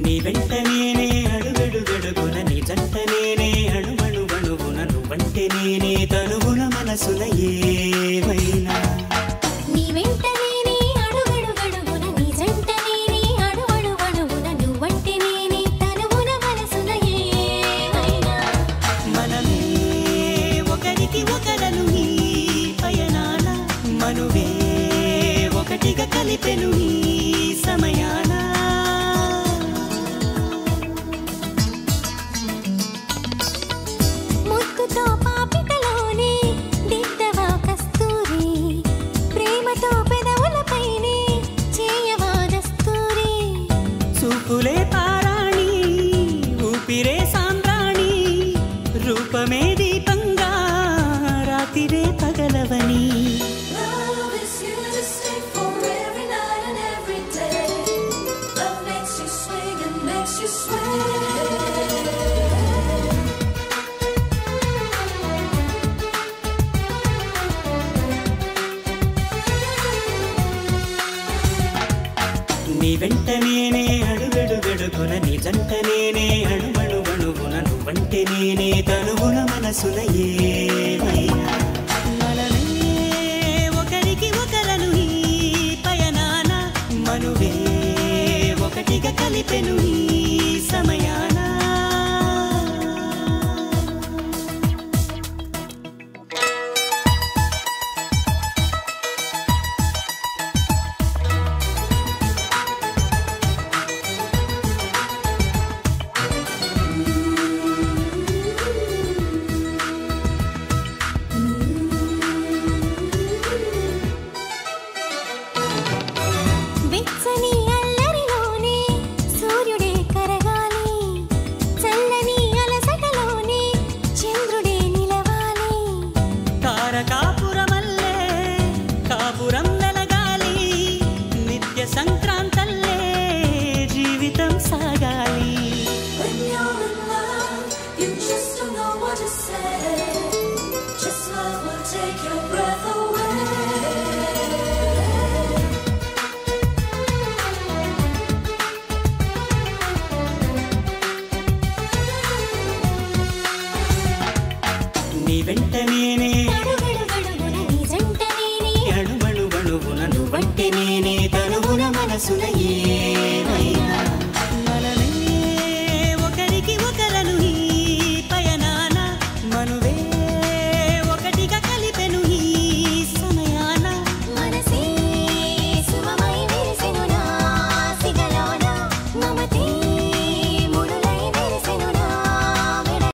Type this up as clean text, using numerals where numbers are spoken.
నీ వెంట నేనే అడుగడుగడుగున నీ జంట నేనే అణువణువణువున నువ్వంటే నేనే తనువున మనసున ఏమైనా నీ వెంట నేనే అడుగడుగడుగున నీ జంట నేనే అణువణువణువున నువ్వంటే నేనే తనువున మనసున ఏమైనా మనమే ఒకరికి ఒకరను ఈ పయనాన మనువే ఒకటిగా కలిపెను ఈ సమయాన చూపులే పారాణి ఊపిరే సాంబ్రాణి రూపమే దీపంగా రాతిరే పగలవని నీ వెంట నేనే అడుగడుగడుగున నీ జంట నేనే అణువణువణువున నువ్వంటే నేనే తనువున మనసున ఏమైనా మనమే ఒకరికి ఒకరను ఈ పయనాన మనువే ఒకటిగా కలిపెను ఈ సమయాన కాపురం వెలగాలి నిత్య సంక్రాంతల్లే జీవితం సాగాలి నీ వెంట